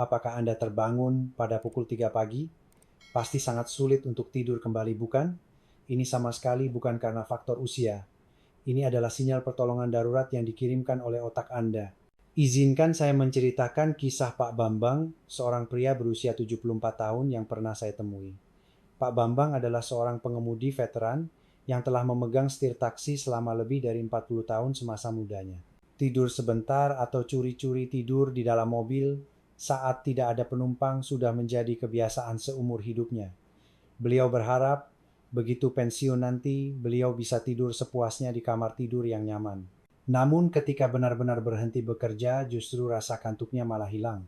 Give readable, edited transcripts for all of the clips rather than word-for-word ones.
apakah Anda terbangun pada pukul 3 pagi? Pasti sangat sulit untuk tidur kembali, bukan? Ini sama sekali bukan karena faktor usia. Ini adalah sinyal pertolongan darurat yang dikirimkan oleh otak Anda. Izinkan saya menceritakan kisah Pak Bambang, seorang pria berusia 74 tahun yang pernah saya temui. Pak Bambang adalah seorang pengemudi veteran yang telah memegang setir taksi selama lebih dari 40 tahun semasa mudanya. Tidur sebentar atau curi-curi tidur di dalam mobil saat tidak ada penumpang sudah menjadi kebiasaan seumur hidupnya. Beliau berharap begitu pensiun nanti, beliau bisa tidur sepuasnya di kamar tidur yang nyaman. Namun ketika benar-benar berhenti bekerja, justru rasa kantuknya malah hilang.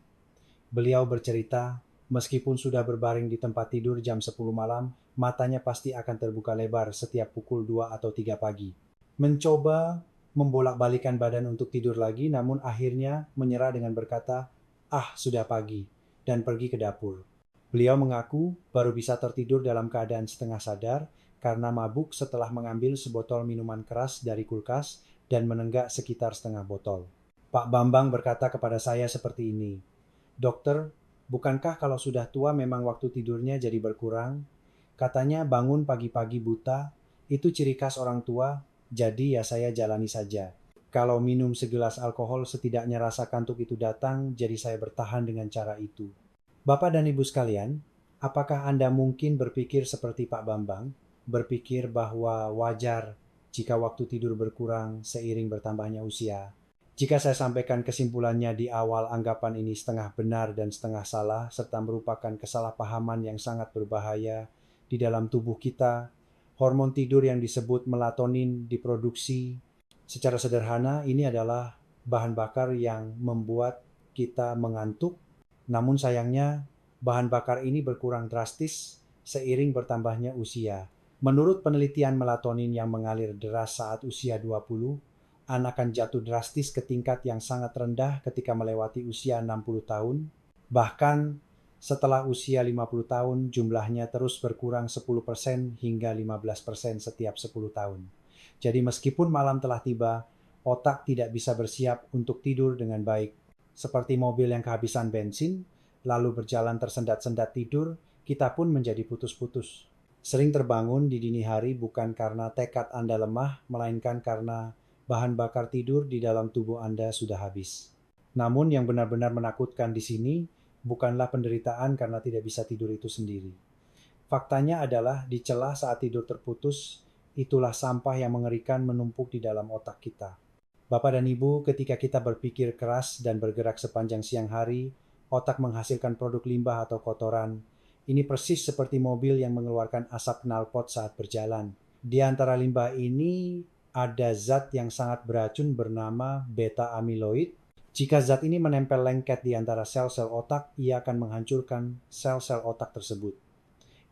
Beliau bercerita, meskipun sudah berbaring di tempat tidur jam 10 malam, matanya pasti akan terbuka lebar setiap pukul 2 atau 3 pagi. Mencoba membolak-balikan badan untuk tidur lagi, namun akhirnya menyerah dengan berkata, "Ah, sudah pagi," dan pergi ke dapur. Beliau mengaku baru bisa tertidur dalam keadaan setengah sadar karena mabuk setelah mengambil sebotol minuman keras dari kulkas dan menenggak sekitar setengah botol. Pak Bambang berkata kepada saya seperti ini, "Dokter, bukankah kalau sudah tua memang waktu tidurnya jadi berkurang? Katanya bangun pagi-pagi buta, itu ciri khas orang tua, jadi ya saya jalani saja. Kalau minum segelas alkohol setidaknya rasa kantuk itu datang, jadi saya bertahan dengan cara itu." Bapak dan Ibu sekalian, apakah Anda mungkin berpikir seperti Pak Bambang? Berpikir bahwa wajar jika waktu tidur berkurang seiring bertambahnya usia? Jika saya sampaikan kesimpulannya di awal, anggapan ini setengah benar dan setengah salah, serta merupakan kesalahpahaman yang sangat berbahaya di dalam tubuh kita. Hormon tidur yang disebut melatonin diproduksi. Secara sederhana, ini adalah bahan bakar yang membuat kita mengantuk. Namun sayangnya, bahan bakar ini berkurang drastis seiring bertambahnya usia. Menurut penelitian, melatonin yang mengalir deras saat usia 20 akan jatuh drastis ke tingkat yang sangat rendah ketika melewati usia 60 tahun. Bahkan setelah usia 50 tahun, jumlahnya terus berkurang 10% hingga 15% setiap 10 tahun. Jadi meskipun malam telah tiba, otak tidak bisa bersiap untuk tidur dengan baik. Seperti mobil yang kehabisan bensin, lalu berjalan tersendat-sendat tidur, kita pun menjadi putus-putus. Sering terbangun di dini hari bukan karena tekad Anda lemah, melainkan karena bahan bakar tidur di dalam tubuh Anda sudah habis. Namun yang benar-benar menakutkan di sini bukanlah penderitaan karena tidak bisa tidur itu sendiri. Faktanya adalah di celah saat tidur terputus, itulah sampah yang mengerikan menumpuk di dalam otak kita. Bapak dan Ibu, ketika kita berpikir keras dan bergerak sepanjang siang hari, otak menghasilkan produk limbah atau kotoran. Ini persis seperti mobil yang mengeluarkan asap knalpot saat berjalan. Di antara limbah ini ada zat yang sangat beracun bernama beta-amiloid. Jika zat ini menempel lengket di antara sel-sel otak, ia akan menghancurkan sel-sel otak tersebut.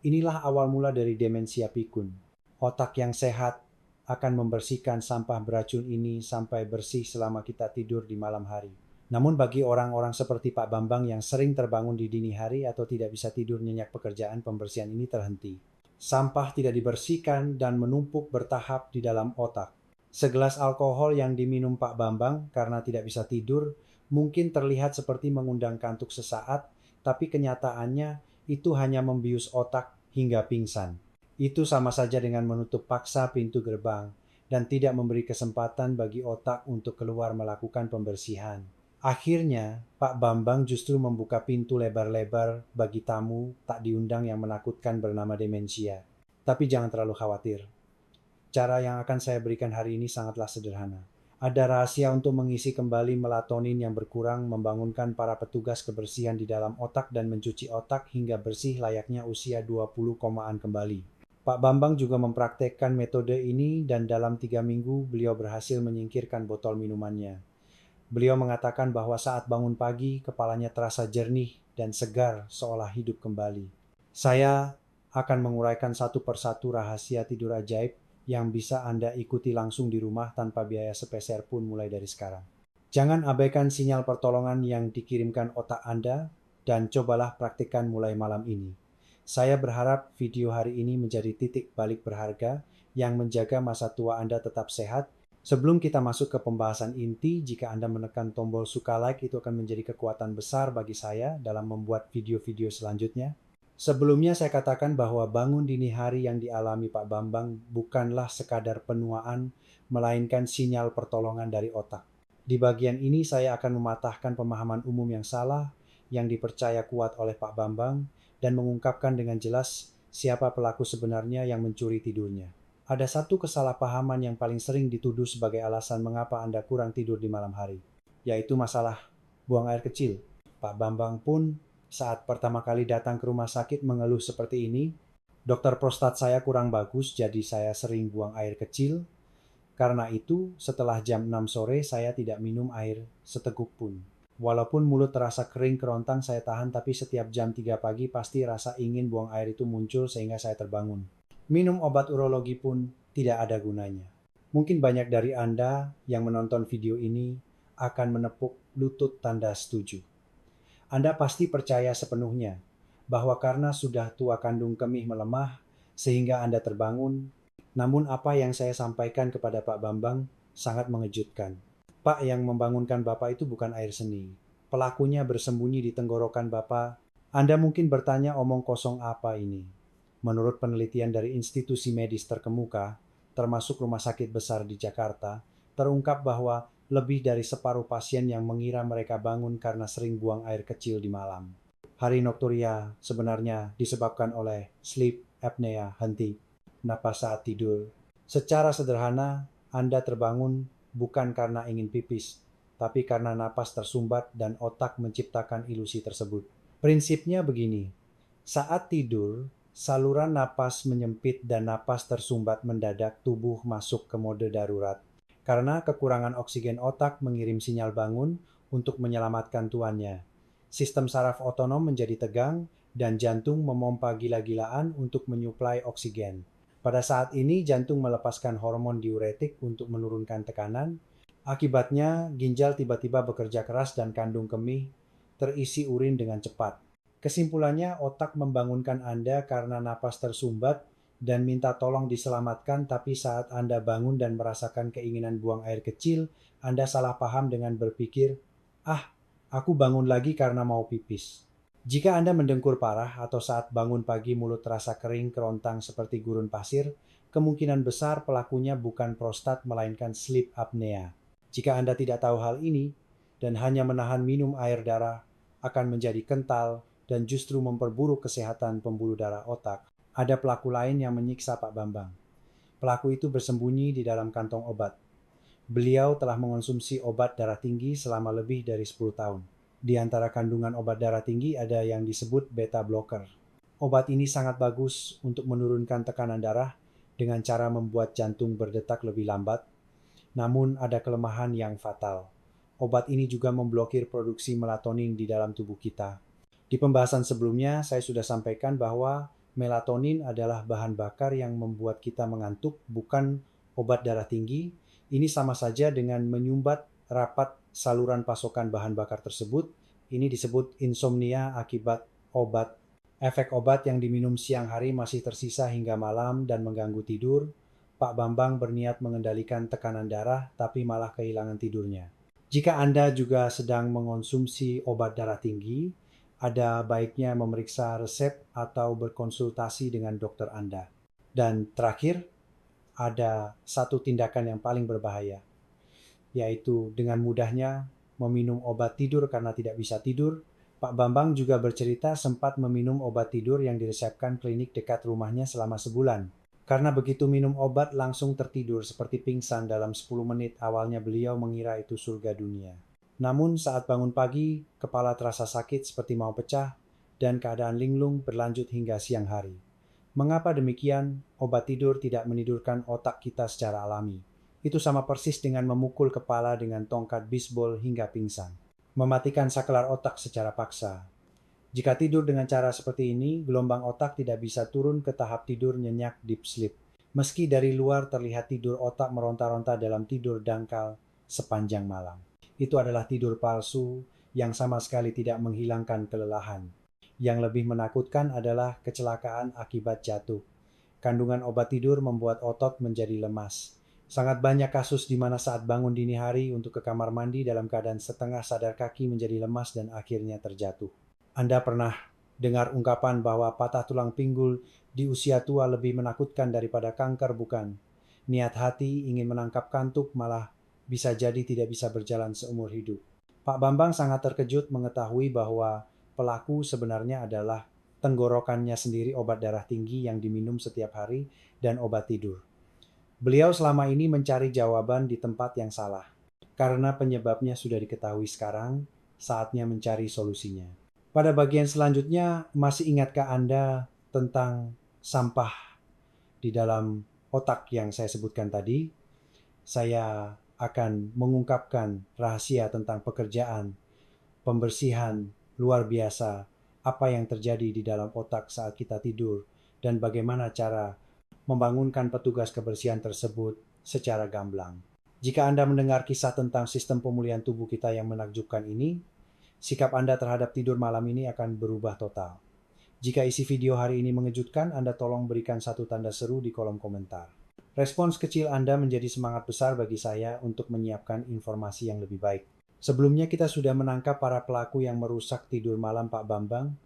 Inilah awal mula dari demensia pikun. Otak yang sehat akan membersihkan sampah beracun ini sampai bersih selama kita tidur di malam hari. Namun bagi orang-orang seperti Pak Bambang yang sering terbangun di dini hari atau tidak bisa tidur nyenyak, pekerjaan pembersihan ini terhenti. Sampah tidak dibersihkan dan menumpuk bertahap di dalam otak. Segelas alkohol yang diminum Pak Bambang karena tidak bisa tidur mungkin terlihat seperti mengundang kantuk sesaat, tapi kenyataannya itu hanya membius otak hingga pingsan. Itu sama saja dengan menutup paksa pintu gerbang dan tidak memberi kesempatan bagi otak untuk keluar melakukan pembersihan. Akhirnya, Pak Bambang justru membuka pintu lebar-lebar bagi tamu tak diundang yang menakutkan bernama demensia. Tapi jangan terlalu khawatir. Cara yang akan saya berikan hari ini sangatlah sederhana. Ada rahasia untuk mengisi kembali melatonin yang berkurang, membangunkan para petugas kebersihan di dalam otak dan mencuci otak hingga bersih layaknya usia 20 komaan kembali. Pak Bambang juga mempraktekkan metode ini dan dalam 3 minggu beliau berhasil menyingkirkan botol minumannya. Beliau mengatakan bahwa saat bangun pagi, kepalanya terasa jernih dan segar seolah hidup kembali. Saya akan menguraikan satu persatu rahasia tidur ajaib yang bisa Anda ikuti langsung di rumah tanpa biaya sepeser pun mulai dari sekarang. Jangan abaikan sinyal pertolongan yang dikirimkan otak Anda dan cobalah praktikkan mulai malam ini. Saya berharap video hari ini menjadi titik balik berharga yang menjaga masa tua Anda tetap sehat Sebelum kita masuk ke pembahasan inti, jika Anda menekan tombol suka like itu akan menjadi kekuatan besar bagi saya dalam membuat video-video selanjutnya. Sebelumnya saya katakan bahwa bangun dini hari yang dialami Pak Bambang bukanlah sekadar penuaan, melainkan sinyal pertolongan dari otak. Di bagian ini saya akan mematahkan pemahaman umum yang salah, yang dipercaya kuat oleh Pak Bambang, dan mengungkapkan dengan jelas siapa pelaku sebenarnya yang mencuri tidurnya. Ada satu kesalahpahaman yang paling sering dituduh sebagai alasan mengapa Anda kurang tidur di malam hari, yaitu masalah buang air kecil. Pak Bambang pun saat pertama kali datang ke rumah sakit mengeluh seperti ini, dokter prostat saya kurang bagus jadi saya sering buang air kecil. Karena itu, setelah jam 6 sore saya tidak minum air seteguk pun. Walaupun mulut terasa kering kerontang saya tahan, tapi setiap jam 3 pagi pasti rasa ingin buang air itu muncul sehingga saya terbangun. Minum obat urologi pun tidak ada gunanya. Mungkin banyak dari Anda yang menonton video ini akan menepuk lutut tanda setuju. Anda pasti percaya sepenuhnya bahwa karena sudah tua kandung kemih melemah sehingga Anda terbangun. Namun apa yang saya sampaikan kepada Pak Bambang sangat mengejutkan. Pak, yang membangunkan Bapak itu bukan air seni. Pelakunya bersembunyi di tenggorokan Bapak. Anda mungkin bertanya omong kosong apa ini? Menurut penelitian dari institusi medis terkemuka, termasuk rumah sakit besar di Jakarta, terungkap bahwa lebih dari separuh pasien yang mengira mereka bangun karena sering buang air kecil di malam. Hari nokturia sebenarnya disebabkan oleh sleep apnea, henti napas saat tidur. Secara sederhana, Anda terbangun bukan karena ingin pipis, tapi karena napas tersumbat dan otak menciptakan ilusi tersebut. Prinsipnya begini, saat tidur, saluran napas menyempit dan napas tersumbat mendadak tubuh masuk ke mode darurat. Karena kekurangan oksigen otak mengirim sinyal bangun untuk menyelamatkan tuannya. Sistem saraf otonom menjadi tegang dan jantung memompa gila-gilaan untuk menyuplai oksigen. Pada saat ini jantung melepaskan hormon diuretik untuk menurunkan tekanan. Akibatnya ginjal tiba-tiba bekerja keras dan kandung kemih terisi urin dengan cepat. Kesimpulannya, otak membangunkan Anda karena napas tersumbat dan minta tolong diselamatkan, tapi saat Anda bangun dan merasakan keinginan buang air kecil, Anda salah paham dengan berpikir, "Ah, aku bangun lagi karena mau pipis." Jika Anda mendengkur parah atau saat bangun pagi mulut terasa kering kerontang seperti gurun pasir, kemungkinan besar pelakunya bukan prostat melainkan sleep apnea. Jika Anda tidak tahu hal ini dan hanya menahan minum air darah, akan menjadi kental dan justru memperburuk kesehatan pembuluh darah otak. Ada pelaku lain yang menyiksa Pak Bambang. Pelaku itu bersembunyi di dalam kantong obat. Beliau telah mengonsumsi obat darah tinggi selama lebih dari 10 tahun. Di antara kandungan obat darah tinggi ada yang disebut beta blocker. Obat ini sangat bagus untuk menurunkan tekanan darah dengan cara membuat jantung berdetak lebih lambat. Namun ada kelemahan yang fatal. Obat ini juga memblokir produksi melatonin di dalam tubuh kita. Di pembahasan sebelumnya, saya sudah sampaikan bahwa melatonin adalah bahan bakar yang membuat kita mengantuk, bukan obat darah tinggi. Ini sama saja dengan menyumbat rapat saluran pasokan bahan bakar tersebut. Ini disebut insomnia akibat obat. Efek obat yang diminum siang hari masih tersisa hingga malam dan mengganggu tidur. Pak Bambang berniat mengendalikan tekanan darah, tapi malah kehilangan tidurnya. Jika Anda juga sedang mengonsumsi obat darah tinggi, ada baiknya memeriksa resep atau berkonsultasi dengan dokter Anda. Dan terakhir, ada satu tindakan yang paling berbahaya, yaitu dengan mudahnya meminum obat tidur karena tidak bisa tidur. Pak Bambang juga bercerita sempat meminum obat tidur yang diresepkan klinik dekat rumahnya selama sebulan. Karena begitu minum obat langsung tertidur seperti pingsan dalam 10 menit, awalnya beliau mengira itu surga dunia. Namun saat bangun pagi, kepala terasa sakit seperti mau pecah dan keadaan linglung berlanjut hingga siang hari. Mengapa demikian? Obat tidur tidak menidurkan otak kita secara alami. Itu sama persis dengan memukul kepala dengan tongkat bisbol hingga pingsan. Mematikan saklar otak secara paksa. Jika tidur dengan cara seperti ini, gelombang otak tidak bisa turun ke tahap tidur nyenyak deep sleep. Meski dari luar terlihat tidur, otak meronta-ronta dalam tidur dangkal sepanjang malam. Itu adalah tidur palsu yang sama sekali tidak menghilangkan kelelahan. Yang lebih menakutkan adalah kecelakaan akibat jatuh. Kandungan obat tidur membuat otot menjadi lemas. Sangat banyak kasus di mana saat bangun dini hari untuk ke kamar mandi dalam keadaan setengah sadar kaki menjadi lemas dan akhirnya terjatuh. Anda pernah dengar ungkapan bahwa patah tulang pinggul di usia tua lebih menakutkan daripada kanker, bukan? Niat hati ingin menangkap kantuk malah bisa jadi tidak bisa berjalan seumur hidup. Pak Bambang sangat terkejut mengetahui bahwa pelaku sebenarnya adalah tenggorokannya sendiri obat darah tinggi yang diminum setiap hari dan obat tidur. Beliau selama ini mencari jawaban di tempat yang salah. Karena penyebabnya sudah diketahui sekarang, saatnya mencari solusinya. Pada bagian selanjutnya, masih ingatkah Anda tentang sampah di dalam otak yang saya sebutkan tadi? Saya akan mengungkapkan rahasia tentang pekerjaan, pembersihan luar biasa, apa yang terjadi di dalam otak saat kita tidur, dan bagaimana cara membangunkan petugas kebersihan tersebut secara gamblang. Jika Anda mendengar kisah tentang sistem pemulihan tubuh kita yang menakjubkan ini, sikap Anda terhadap tidur malam ini akan berubah total. Jika isi video hari ini mengejutkan, Anda tolong berikan satu tanda seru di kolom komentar. Respons kecil Anda menjadi semangat besar bagi saya untuk menyiapkan informasi yang lebih baik. Sebelumnya kita sudah menangkap para pelaku yang merusak tidur malam Pak Bambang.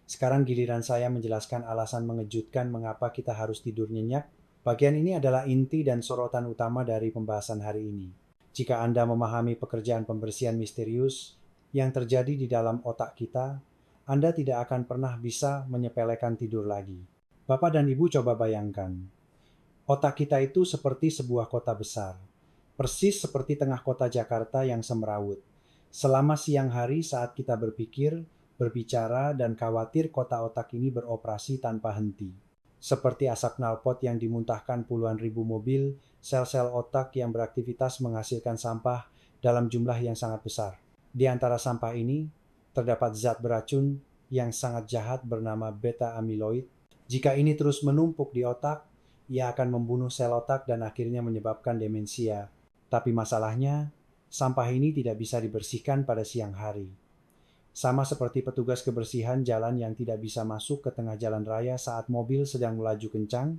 Sekarang giliran saya menjelaskan alasan mengejutkan mengapa kita harus tidur nyenyak. Bagian ini adalah inti dan sorotan utama dari pembahasan hari ini. Jika Anda memahami pekerjaan pembersihan misterius yang terjadi di dalam otak kita, Anda tidak akan pernah bisa menyepelekan tidur lagi. Bapak dan Ibu coba bayangkan, otak kita itu seperti sebuah kota besar, persis seperti tengah kota Jakarta yang semrawut. Selama siang hari saat kita berpikir, berbicara, dan khawatir kota otak ini beroperasi tanpa henti. Seperti asap knalpot yang dimuntahkan puluhan ribu mobil, sel-sel otak yang beraktivitas menghasilkan sampah dalam jumlah yang sangat besar. Di antara sampah ini, terdapat zat beracun yang sangat jahat bernama beta-amiloid. Jika ini terus menumpuk di otak, ia akan membunuh sel otak dan akhirnya menyebabkan demensia. Tapi masalahnya, sampah ini tidak bisa dibersihkan pada siang hari. Sama seperti petugas kebersihan jalan yang tidak bisa masuk ke tengah jalan raya saat mobil sedang melaju kencang.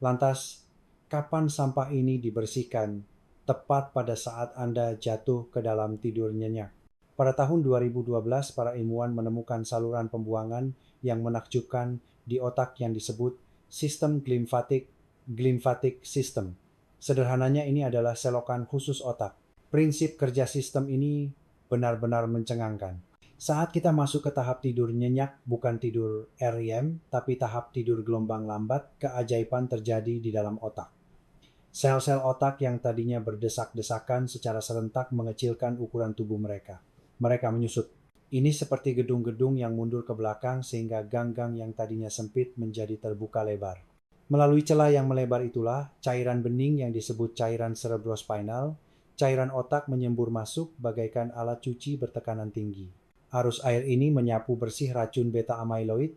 Lantas, kapan sampah ini dibersihkan? Tepat pada saat Anda jatuh ke dalam tidur nyenyak. Pada tahun 2012, para ilmuwan menemukan saluran pembuangan yang menakjubkan di otak yang disebut sistem glymphatic system. Sederhananya ini adalah selokan khusus otak. Prinsip kerja sistem ini benar-benar mencengangkan. Saat kita masuk ke tahap tidur nyenyak, bukan tidur REM, tapi tahap tidur gelombang lambat, keajaiban terjadi di dalam otak. Sel-sel otak yang tadinya berdesak-desakan secara serentak mengecilkan ukuran tubuh mereka. Mereka menyusut. Ini seperti gedung-gedung yang mundur ke belakang sehingga gang-gang yang tadinya sempit menjadi terbuka lebar. Melalui celah yang melebar itulah, cairan bening yang disebut cairan cerebrospinal, cairan otak menyembur masuk bagaikan alat cuci bertekanan tinggi. Arus air ini menyapu bersih racun beta-amyloid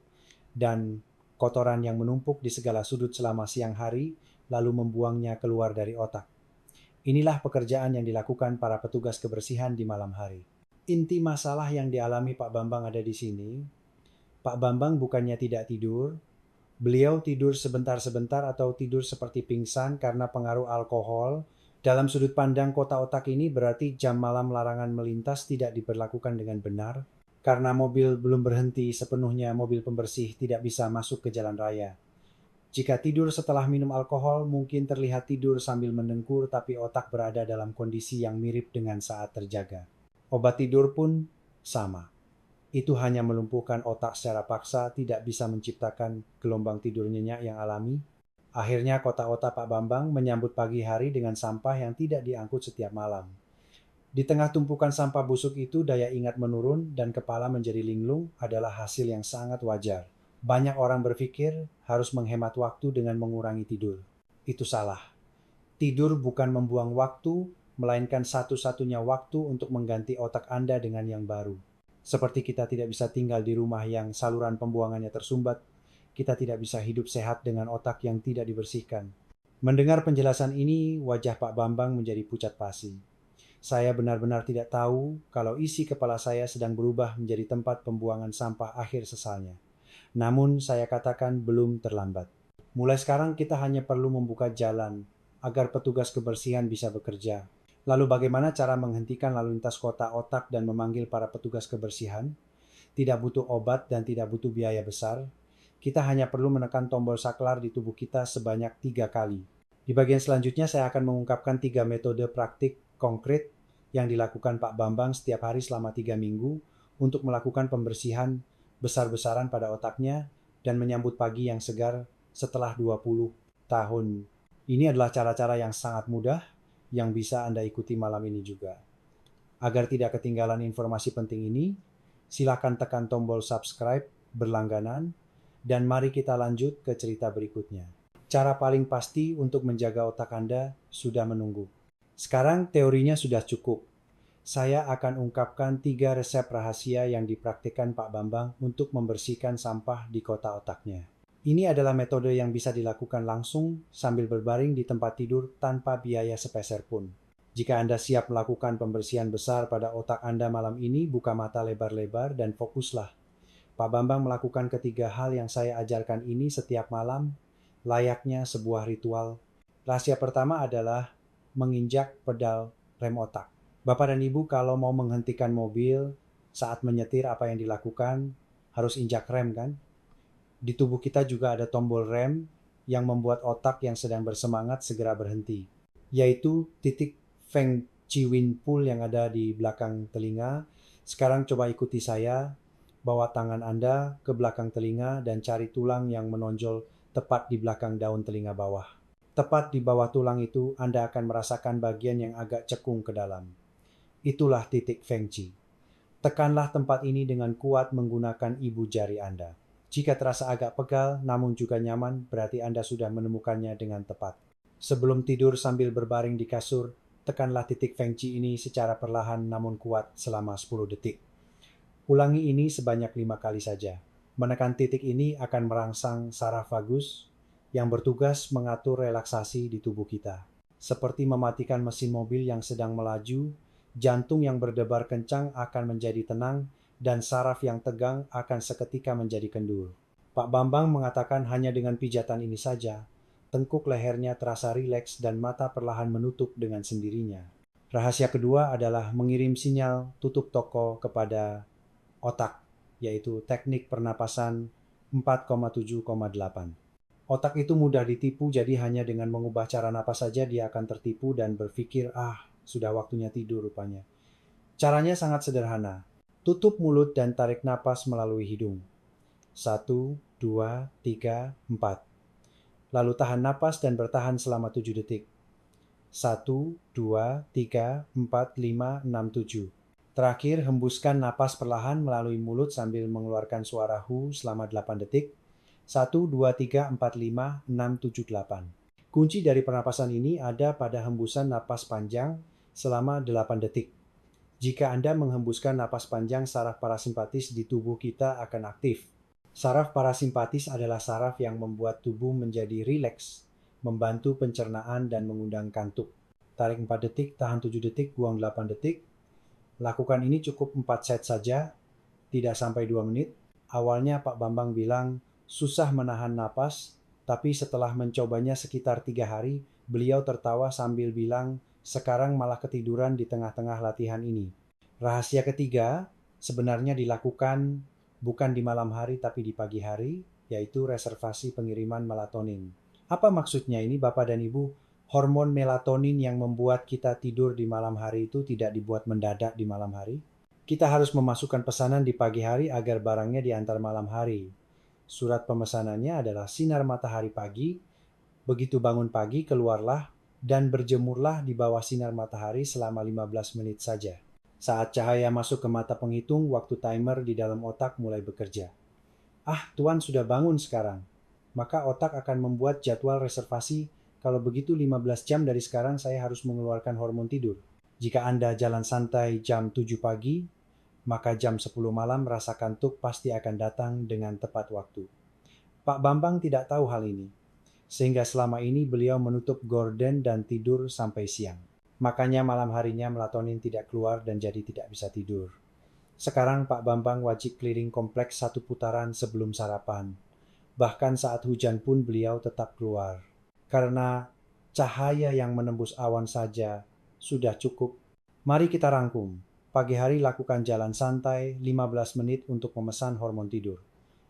dan kotoran yang menumpuk di segala sudut selama siang hari, lalu membuangnya keluar dari otak. Inilah pekerjaan yang dilakukan para petugas kebersihan di malam hari. Inti masalah yang dialami Pak Bambang ada di sini. Pak Bambang bukannya tidak tidur, beliau tidur sebentar-sebentar atau tidur seperti pingsan karena pengaruh alkohol. Dalam sudut pandang kota otak ini berarti jam malam larangan melintas tidak diberlakukan dengan benar. Karena mobil belum berhenti sepenuhnya, mobil pembersih tidak bisa masuk ke jalan raya. Jika tidur setelah minum alkohol, mungkin terlihat tidur sambil mendengkur, tapi otak berada dalam kondisi yang mirip dengan saat terjaga. Obat tidur pun sama. Itu hanya melumpuhkan otak secara paksa, tidak bisa menciptakan gelombang tidur nyenyak yang alami. Akhirnya kota otak Pak Bambang menyambut pagi hari dengan sampah yang tidak diangkut setiap malam. Di tengah tumpukan sampah busuk itu, daya ingat menurun dan kepala menjadi linglung adalah hasil yang sangat wajar. Banyak orang berpikir harus menghemat waktu dengan mengurangi tidur. Itu salah. Tidur bukan membuang waktu, melainkan satu-satunya waktu untuk mengganti otak Anda dengan yang baru. Seperti kita tidak bisa tinggal di rumah yang saluran pembuangannya tersumbat, kita tidak bisa hidup sehat dengan otak yang tidak dibersihkan. Mendengar penjelasan ini, wajah Pak Bambang menjadi pucat pasi. Saya benar-benar tidak tahu kalau isi kepala saya sedang berubah menjadi tempat pembuangan sampah akhir sesalnya. Namun saya katakan belum terlambat. Mulai sekarang kita hanya perlu membuka jalan agar petugas kebersihan bisa bekerja. Lalu bagaimana cara menghentikan lalu lintas kota otak dan memanggil para petugas kebersihan? Tidak butuh obat dan tidak butuh biaya besar. Kita hanya perlu menekan tombol saklar di tubuh kita sebanyak 3 kali. Di bagian selanjutnya saya akan mengungkapkan 3 metode praktik konkret yang dilakukan Pak Bambang setiap hari selama 3 minggu untuk melakukan pembersihan besar-besaran pada otaknya dan menyambut pagi yang segar setelah 20 tahun. Ini adalah cara-cara yang sangat mudah yang bisa Anda ikuti malam ini juga. Agar tidak ketinggalan informasi penting ini, silakan tekan tombol subscribe berlangganan dan mari kita lanjut ke cerita berikutnya. Cara paling pasti untuk menjaga otak Anda sudah menunggu. Sekarang teorinya sudah cukup. Saya akan ungkapkan 3 resep rahasia yang dipraktikkan Pak Bambang untuk membersihkan sampah di kota otaknya. Ini adalah metode yang bisa dilakukan langsung sambil berbaring di tempat tidur tanpa biaya sepeser pun. Jika Anda siap melakukan pembersihan besar pada otak Anda malam ini, buka mata lebar-lebar dan fokuslah. Pak Bambang melakukan ketiga hal yang saya ajarkan ini setiap malam, layaknya sebuah ritual. Rahasia pertama adalah menginjak pedal rem otak. Bapak dan Ibu kalau mau menghentikan mobil saat menyetir apa yang dilakukan? Harus injak rem kan? Di tubuh kita juga ada tombol rem yang membuat otak yang sedang bersemangat segera berhenti, yaitu titik Feng Chiwin Pool yang ada di belakang telinga. Sekarang coba ikuti saya, bawa tangan Anda ke belakang telinga dan cari tulang yang menonjol tepat di belakang daun telinga bawah. Tepat di bawah tulang itu, Anda akan merasakan bagian yang agak cekung ke dalam. Itulah titik Feng Chi. Tekanlah tempat ini dengan kuat menggunakan ibu jari Anda. Jika terasa agak pegal namun juga nyaman, berarti Anda sudah menemukannya dengan tepat. Sebelum tidur sambil berbaring di kasur, tekanlah titik Feng Chi ini secara perlahan namun kuat selama 10 detik. Ulangi ini sebanyak 5 kali saja. Menekan titik ini akan merangsang saraf vagus yang bertugas mengatur relaksasi di tubuh kita. Seperti mematikan mesin mobil yang sedang melaju, jantung yang berdebar kencang akan menjadi tenang dan saraf yang tegang akan seketika menjadi kendur. Pak Bambang mengatakan hanya dengan pijatan ini saja, tengkuk lehernya terasa rileks dan mata perlahan menutup dengan sendirinya. Rahasia kedua adalah mengirim sinyal tutup toko kepada otak, yaitu teknik pernapasan 4,7,8. Otak itu mudah ditipu, jadi hanya dengan mengubah cara napas saja dia akan tertipu dan berpikir, sudah waktunya tidur rupanya. Caranya sangat sederhana. Tutup mulut dan tarik napas melalui hidung. 1, 2, 3, 4. Lalu tahan napas dan bertahan selama 7 detik. 1, 2, 3, 4, 5, 6, 7. Terakhir, hembuskan napas perlahan melalui mulut sambil mengeluarkan suara hu selama 8 detik. 1, 2, 3, 4, 5, 6, 7, 8. Kunci dari pernapasan ini ada pada hembusan napas panjang selama 8 detik. Jika Anda menghembuskan napas panjang, saraf parasimpatis di tubuh kita akan aktif. Saraf parasimpatis adalah saraf yang membuat tubuh menjadi rileks, membantu pencernaan dan mengundang kantuk. Tarik 4 detik, tahan 7 detik, buang 8 detik. Lakukan ini cukup 4 set saja, tidak sampai 2 menit. Awalnya Pak Bambang bilang susah menahan napas, tapi setelah mencobanya sekitar 3 hari, beliau tertawa sambil bilang, sekarang malah ketiduran di tengah-tengah latihan ini. Rahasia ketiga sebenarnya dilakukan bukan di malam hari tapi di pagi hari, yaitu reservasi pengiriman melatonin. Apa maksudnya ini Bapak dan Ibu? Hormon melatonin yang membuat kita tidur di malam hari itu tidak dibuat mendadak di malam hari. Kita harus memasukkan pesanan di pagi hari agar barangnya diantar malam hari. Surat pemesanannya adalah sinar matahari pagi. Begitu bangun pagi, keluarlah dan berjemurlah di bawah sinar matahari selama 15 menit saja. Saat cahaya masuk ke mata penghitung, waktu timer di dalam otak mulai bekerja. Tuan sudah bangun sekarang. Maka otak akan membuat jadwal reservasi. Kalau begitu 15 jam dari sekarang saya harus mengeluarkan hormon tidur. Jika Anda jalan santai jam 7 pagi, maka jam 10 malam rasa kantuk pasti akan datang dengan tepat waktu. Pak Bambang tidak tahu hal ini, sehingga selama ini beliau menutup gorden dan tidur sampai siang. Makanya malam harinya melatonin tidak keluar dan jadi tidak bisa tidur. Sekarang Pak Bambang wajib keliling kompleks 1 putaran sebelum sarapan. Bahkan saat hujan pun beliau tetap keluar. Karena Cahaya yang menembus awan saja sudah cukup. Mari kita rangkum. Pagi hari lakukan jalan santai 15 menit untuk memesan hormon tidur.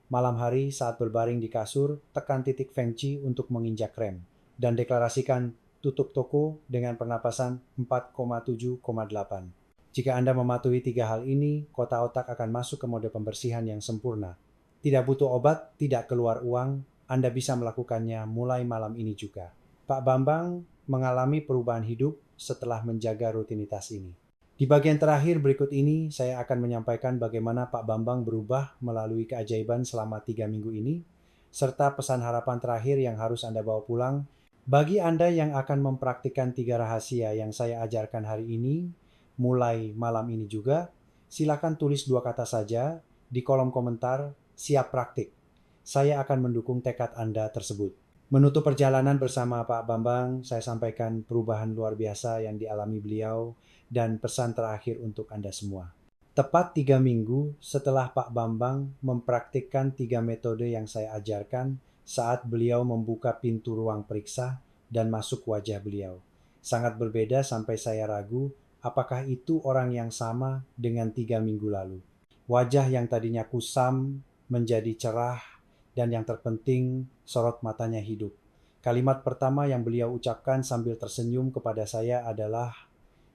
Malam hari saat berbaring di kasur, tekan titik Feng Qi untuk menginjak rem. Dan deklarasikan tutup toko dengan pernapasan 4,7,8. Jika Anda mematuhi 3 hal ini, kota otak akan masuk ke mode pembersihan yang sempurna. Tidak butuh obat, tidak keluar uang, Anda bisa melakukannya mulai malam ini juga. Pak Bambang mengalami perubahan hidup setelah menjaga rutinitas ini. Di bagian terakhir berikut ini, saya akan menyampaikan bagaimana Pak Bambang berubah melalui keajaiban selama 3 minggu ini, serta pesan harapan terakhir yang harus Anda bawa pulang. Bagi Anda yang akan mempraktikkan 3 rahasia yang saya ajarkan hari ini, mulai malam ini juga, silakan tulis 2 kata saja di kolom komentar, siap praktik. Saya akan mendukung tekad Anda tersebut. Menutup perjalanan bersama Pak Bambang, saya sampaikan perubahan luar biasa yang dialami beliau dan pesan terakhir untuk Anda semua. Tepat 3 minggu setelah Pak Bambang mempraktikkan 3 metode yang saya ajarkan saat beliau membuka pintu ruang periksa dan masuk wajah beliau. Sangat berbeda sampai saya ragu apakah itu orang yang sama dengan 3 minggu lalu. Wajah yang tadinya kusam menjadi cerah dan yang terpenting sorot matanya hidup. Kalimat pertama yang beliau ucapkan sambil tersenyum kepada saya adalah,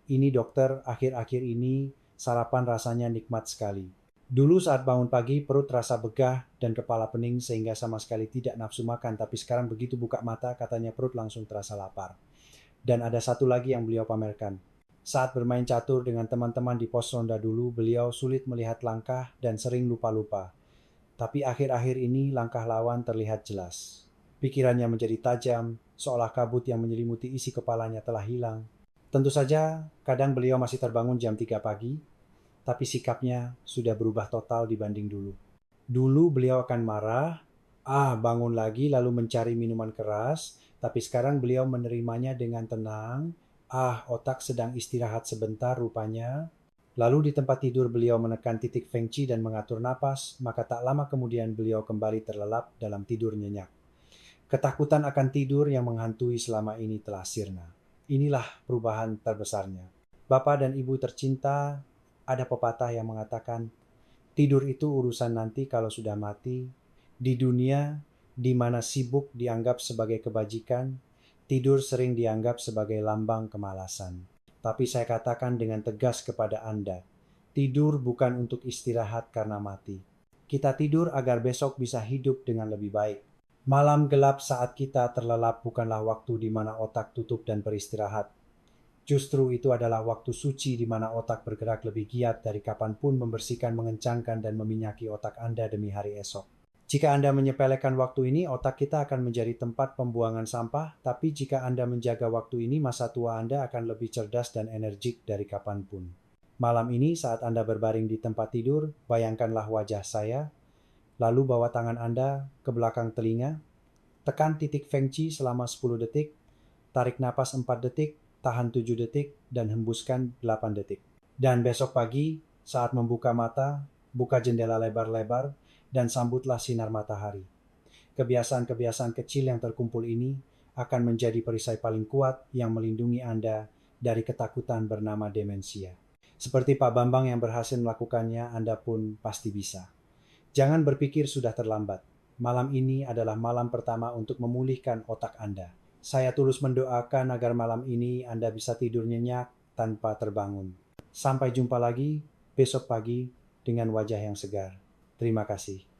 "Ini dokter, akhir-akhir ini sarapan rasanya nikmat sekali." Dulu saat bangun pagi perut terasa begah dan kepala pening sehingga sama sekali tidak nafsu makan, tapi sekarang begitu buka mata katanya perut langsung terasa lapar. Dan ada satu lagi yang beliau pamerkan. Saat bermain catur dengan teman-teman di pos ronda dulu, beliau sulit melihat langkah dan sering lupa-lupa. Tapi akhir-akhir ini langkah lawan terlihat jelas. Pikirannya menjadi tajam, seolah kabut yang menyelimuti isi kepalanya telah hilang. Tentu saja, kadang beliau masih terbangun jam 3 pagi, tapi sikapnya sudah berubah total dibanding dulu. Dulu beliau akan marah, bangun lagi lalu mencari minuman keras, tapi sekarang beliau menerimanya dengan tenang, otak sedang istirahat sebentar rupanya. Lalu di tempat tidur beliau menekan titik Feng Qi dan mengatur napas, maka tak lama kemudian beliau kembali terlelap dalam tidur nyenyak. Ketakutan akan tidur yang menghantui selama ini telah sirna. Inilah perubahan terbesarnya. Bapak dan Ibu tercinta, ada pepatah yang mengatakan, tidur itu urusan nanti kalau sudah mati. Di dunia, di mana sibuk dianggap sebagai kebajikan, tidur sering dianggap sebagai lambang kemalasan. Tapi saya katakan dengan tegas kepada Anda, tidur bukan untuk istirahat karena mati. Kita tidur agar besok bisa hidup dengan lebih baik. Malam gelap saat kita terlelap bukanlah waktu di mana otak tutup dan beristirahat. Justru itu adalah waktu suci di mana otak bergerak lebih giat dari kapanpun membersihkan, mengencangkan, dan meminyaki otak Anda demi hari esok. Jika Anda menyepelekan waktu ini, otak kita akan menjadi tempat pembuangan sampah, tapi jika Anda menjaga waktu ini, masa tua Anda akan lebih cerdas dan energik dari kapanpun. Malam ini saat Anda berbaring di tempat tidur, bayangkanlah wajah saya, lalu bawa tangan Anda ke belakang telinga, tekan titik Feng Qi selama 10 detik, tarik napas 4 detik, tahan 7 detik, dan hembuskan 8 detik. Dan besok pagi, saat membuka mata, buka jendela lebar-lebar, dan sambutlah sinar matahari. Kebiasaan-kebiasaan kecil yang terkumpul ini akan menjadi perisai paling kuat yang melindungi Anda dari ketakutan bernama demensia. Seperti Pak Bambang yang berhasil melakukannya, Anda pun pasti bisa. Jangan berpikir sudah terlambat. Malam ini adalah malam pertama untuk memulihkan otak Anda. Saya tulus mendoakan agar malam ini Anda bisa tidur nyenyak tanpa terbangun. Sampai jumpa lagi besok pagi dengan wajah yang segar. Terima kasih.